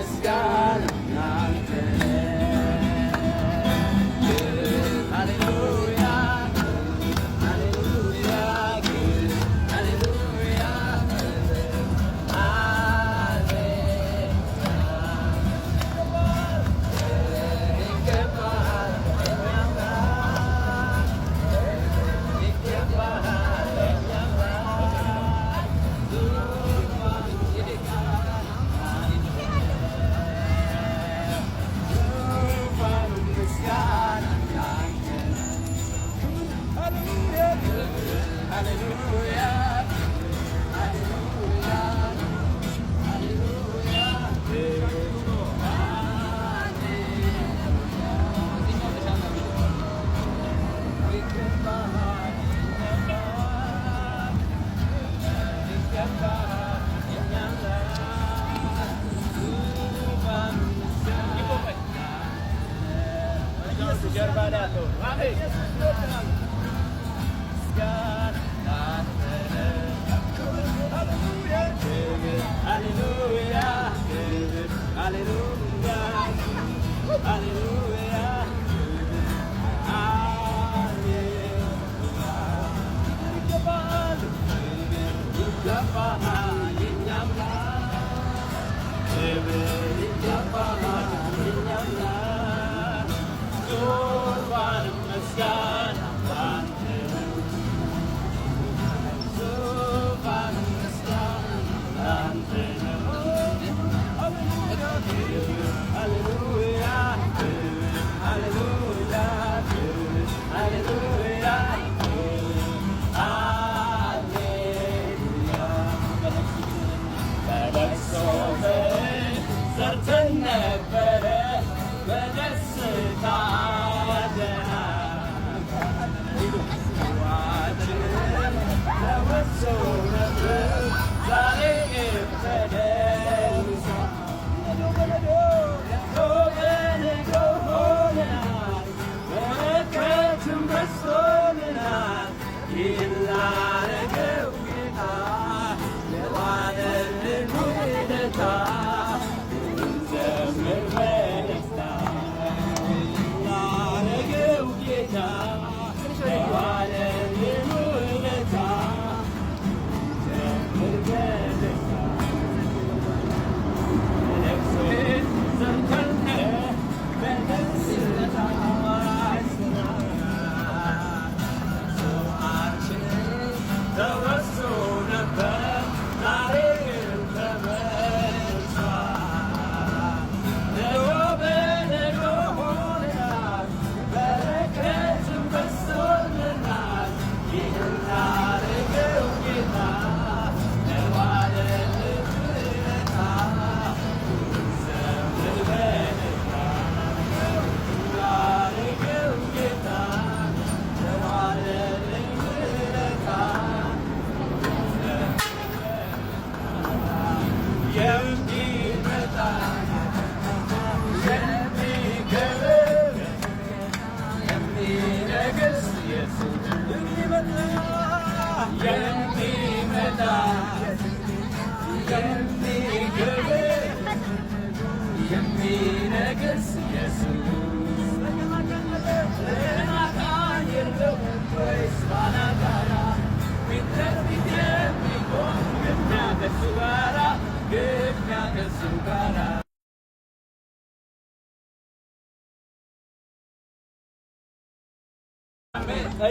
ምስጋና ላንተ ሃሌሉያ ሃሌሉያ ሃሌሉያ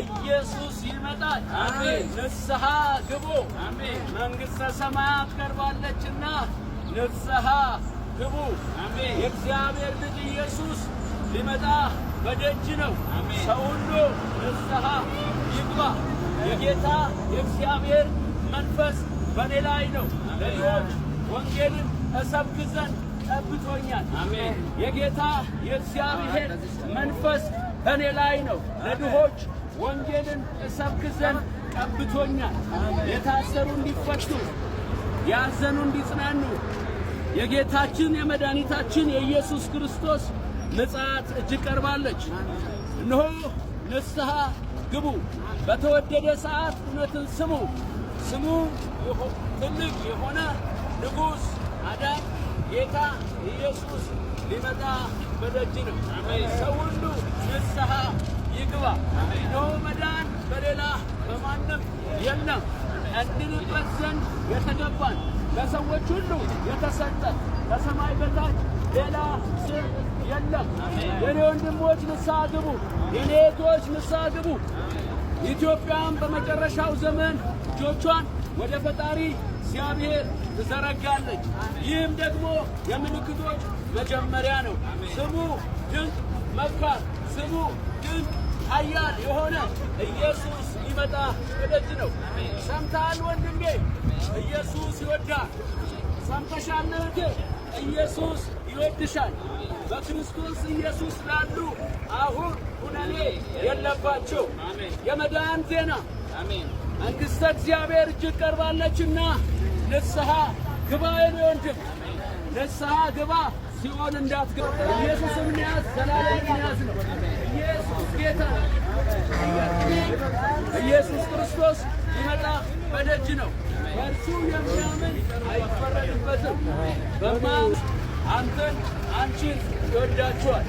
ኢየሱስ ይመጣል። አሜን። ንስሐ ግቡ። አሜን። መንግሥተ ሰማያት ቀርባለችና ንስሐ ግቡ። አሜን። የእግዚአብሔር ልጅ ኢየሱስ ሊመጣ በደጅ ነው። አሜን። ሰው ሁሉ ንስሐ ይግባ። የጌታ የእግዚአብሔር መንፈስ በኔ ላይ ነው። ለድሆች ወንጌልን እሰብክ ዘንድ ቀብቶኛል። አሜን። የጌታ የእግዚአብሔር መንፈስ በኔ ላይ ነው። ለድሆች ወንጌልን እሰብክ ዘንድ ቀብቶኛል። የታሰሩ እንዲፈቱ፣ ያዘኑ እንዲጽናኑ የጌታችን የመድኃኒታችን የኢየሱስ ክርስቶስ ምጽአት እጅግ ቀርባለች። እነሆ ንስሐ ግቡ፣ በተወደደ ሰዓት እውነትን ስሙ። ስሙ ትልቅ የሆነ ንጉሥ አዳም ጌታ ኢየሱስ ሊመጣ በደጅ ነው። ሰው ሁሉ ንስሐ ይግባ። እነሆ መዳን በሌላ በማንም የለም። እንድንበት ዘንድ የተገባን ለሰዎች ሁሉ የተሰጠ ከሰማይ በታች ሌላ ስም የለም። የኔ ወንድሞች ንስሐ ግቡ፣ የኔ እህቶች ንስሐ ግቡ። ኢትዮጵያም በመጨረሻው ዘመን እጆቿን ወደ ፈጣሪ እግዚአብሔር ትዘረጋለች። ይህም ደግሞ የምልክቶች መጀመሪያ ነው። ስሙ ድንቅ መካር፣ ስሙ ድንቅ ኃያል የሆነ ኢየሱስ ሊመጣ በደጅ ነው። ሰምተሃል ወንድሜ? ኢየሱስ ይወዳል። ሰምተሻል እህቴ? ኢየሱስ ይወድሻል። በክርስቶስ ኢየሱስ ላሉ አሁን ኩነኔ የለባቸው። የመዳን ዜና መንግሥተ እግዚአብሔር እጅግ ቀርባለችና ንስሐ ግባ የኔ ወንድም፣ ንስሐ ግባ። ሲኦል እንዳትገባ። ኢየሱስን ያዝ፣ ዘላለምን ያዝ ነው። ኢየሱስ ጌታ ነው። ኢየሱስ ክርስቶስ ሊመጣ በደጅ ነው። በእርሱ የሚያምን አይፈረድበትም። በማያምን አንተን አንቺን ይወዳችኋል።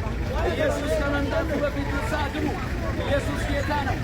ኢየሱስ ከመምጣቱ በፊት ንስሐ ግቡ። ኢየሱስ ጌታ ነው።